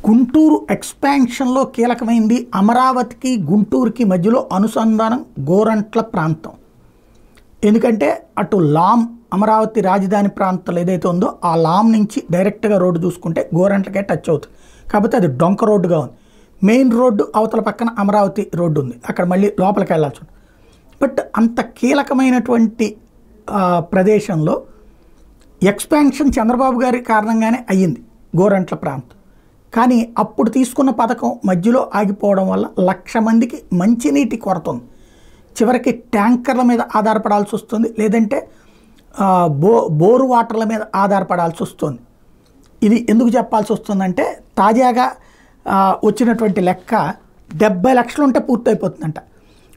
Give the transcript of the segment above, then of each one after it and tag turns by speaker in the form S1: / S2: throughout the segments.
S1: గుంటూరు ఎక్స్పాన్షన్లో కీలకమైంది అమరావతికి గుంటూరుకి మధ్యలో అనుసంధానం గోరంట్ల ప్రాంతం. ఎందుకంటే అటు లామ్ అమరావతి రాజధాని ప్రాంతంలో ఏదైతే ఉందో ఆ లామ్ నుంచి డైరెక్ట్గా రోడ్డు చూసుకుంటే గోరంట్లకే టచ్ అవుతుంది. కాకపోతే అది డొంక రోడ్డుగా ఉంది. మెయిన్ రోడ్డు అవతల పక్కన అమరావతి రోడ్డు ఉంది, అక్కడ మళ్ళీ లోపలికి వెళ్ళాల్సి ఉంది. బట్ అంత కీలకమైనటువంటి ప్రదేశంలో ఎక్స్పాన్షన్ చంద్రబాబు గారి కారణంగానే అయ్యింది గోరంట్ల ప్రాంతం. కానీ అప్పుడు తీసుకున్న పథకం మధ్యలో ఆగిపోవడం వల్ల 1,00,000 మందికి మంచినీటి కొరత ఉంది. చివరికి ట్యాంకర్ల మీద ఆధారపడాల్సి వస్తుంది, లేదంటే బోరు వాటర్ల మీద ఆధారపడాల్సి వస్తుంది. ఇది ఎందుకు చెప్పాల్సి వస్తుందంటే తాజాగా వచ్చినటువంటి లెక్క 70 లక్షలు ఉంటే పూర్తయిపోతుందంట.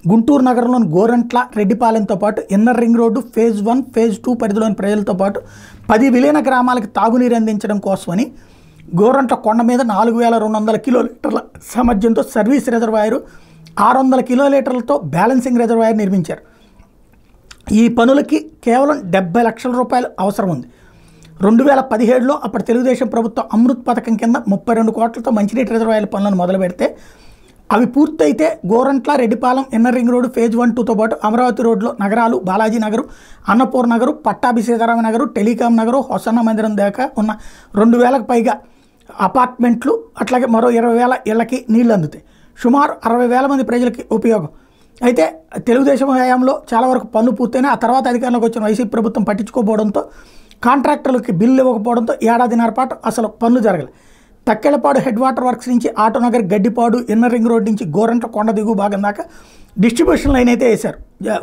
S1: గుంటూరు నగరంలోని గోరంట్ల, రెడ్డిపాలెంతో పాటు inner ring road phase 1, phase 2 పరిధిలోని ప్రజలతో పాటు 10 విలీన గ్రామాలకు తాగునీరు అందించడం కోసమని గోరంట్ల కొండ మీద 4,200 కిలోలీటర్ల సామర్థ్యంతో సర్వీస్ రిజర్వాయరు, 600 కిలోలీటర్లతో బ్యాలెన్సింగ్ రిజర్వాయర్ నిర్మించారు. ఈ పనులకి కేవలం 70 లక్షల రూపాయలు అవసరం ఉంది. 2017లో అప్పటి తెలుగుదేశం ప్రభుత్వం అమృత్ పథకం కింద 32 కోట్లతో మంచినీటి రిజర్వాయర్ల పనులను మొదలు పెడితే అవి పూర్తయితే Gorantla, Reddipalem, inner ring road phase 1, 2తో పాటు అమరావతి రోడ్లో నగరాలు బాలాజీ నగరు, అన్నపూర్ నగరు, పట్టాభి సీతారామ నగరు, టెలికాం నగరు, హొసన్న మందిరం దాకా ఉన్న 2,000కు పైగా అపార్ట్మెంట్లు, అట్లాగే మరో 20,000 ఇళ్లకి నీళ్లు అందుతాయి. సుమారు 60,000 మంది ప్రజలకి ఉపయోగం. అయితే తెలుగుదేశం హయాంలో చాలా వరకు పనులు పూర్తయినా ఆ తర్వాత అధికారంలోకి వచ్చిన వైసీపీ ప్రభుత్వం పట్టించుకోకపోవడంతో, కాంట్రాక్టర్లకి బిల్లు ఇవ్వకపోవడంతో ఏడాదిన్నర పాటు అసలు పనులు జరగలేదు. తక్కెళ్ళపాడు హెడ్ వాటర్ వర్క్స్ నుంచి Autonagar, Gaddipadu, inner ring road నుంచి గోరంట్ల కొండ దిగువ భాగం దాకా డిస్ట్రిబ్యూషన్ లైన్ అయితే వేశారు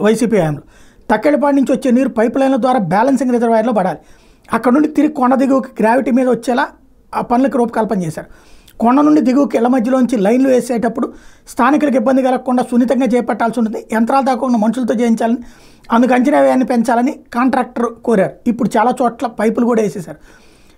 S1: వైసీపీ హయాంలో. తక్కెళ్ళపాడు నుంచి వచ్చే నీరు పైప్ లైన్ల ద్వారా బ్యాలెన్సింగ్ రిజర్వాయర్లో పడాలి. అక్కడ నుండి తిరిగి కొండ దిగువకి గ్రావిటీ మీద వచ్చేలా ఆ పనులకు రూపకల్పన చేశారు. కొండ నుండి దిగువకి ఇళ్ల మధ్యలోంచి లైన్లు వేసేటప్పుడు స్థానికులకు ఇబ్బంది కలగకుండా సున్నితంగా చేపట్టాల్సి ఉంటుంది. యంత్రాలు దాకుండా మనుషులతో చేయించాలని, అందుకు అంచనా వ్యయాన్ని పెంచాలని కాంట్రాక్టర్ కోరారు. ఇప్పుడు చాలా చోట్ల పైపులు కూడా వేసేశారు.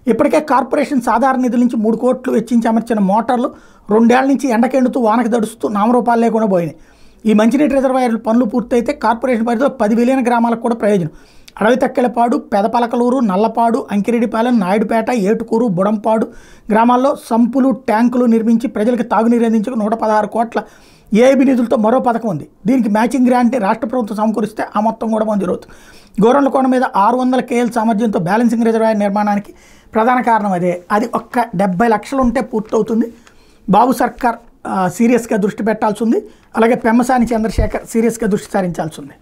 S1: ఇప్పటికే కార్పొరేషన్ సాధారణ నిధుల నుంచి 3 కోట్లు వెచ్చించి అమర్చిన మోటార్లు 2 ఏళ్ల నుంచి ఎండకెండుతూ వానకు దడుస్తూ నామరూపాలు లేకుండా పోయినాయి. ఈ మంచినీటి రిజర్వాయర్ల పనులు పూర్తయితే కార్పొరేషన్ పరిధిలో 10 విలీన గ్రామాలకు కూడా ప్రయోజనం. అడవి తక్కెళ్ళపాడు, పెదపలకలూరు, నల్లపాడు, అంకిరెడ్డిపాలెం, నాయుడుపేట, ఏటుకూరు, బుడంపాడు గ్రామాల్లో సంపులు, ట్యాంకులు నిర్మించి ప్రజలకు తాగునీరు అందించక 116 కోట్ల ఏఐబి నిధులతో మరో పథకం ఉంది. దీనికి మ్యాచింగ్ గ్రాంట్ని రాష్ట్ర ప్రభుత్వం సమకూరిస్తే ఆ మొత్తం కూడా మంజూరవుతుంది. గోరంట్ల కొండ మీద 600 KL సామర్థ్యంతో బ్యాలెన్సింగ్ రిజర్వాయర్ నిర్మాణానికి ప్రధాన కారణం అదే. అది ఒక్క 70 లక్షలు ఉంటే పూర్తవుతుంది. బాబు సర్కార్ సీరియస్గా దృష్టి పెట్టాల్సి ఉంది. అలాగే పెమ్మసాని చంద్రశేఖర్ సీరియస్గా దృష్టి సారించాల్సి ఉంది.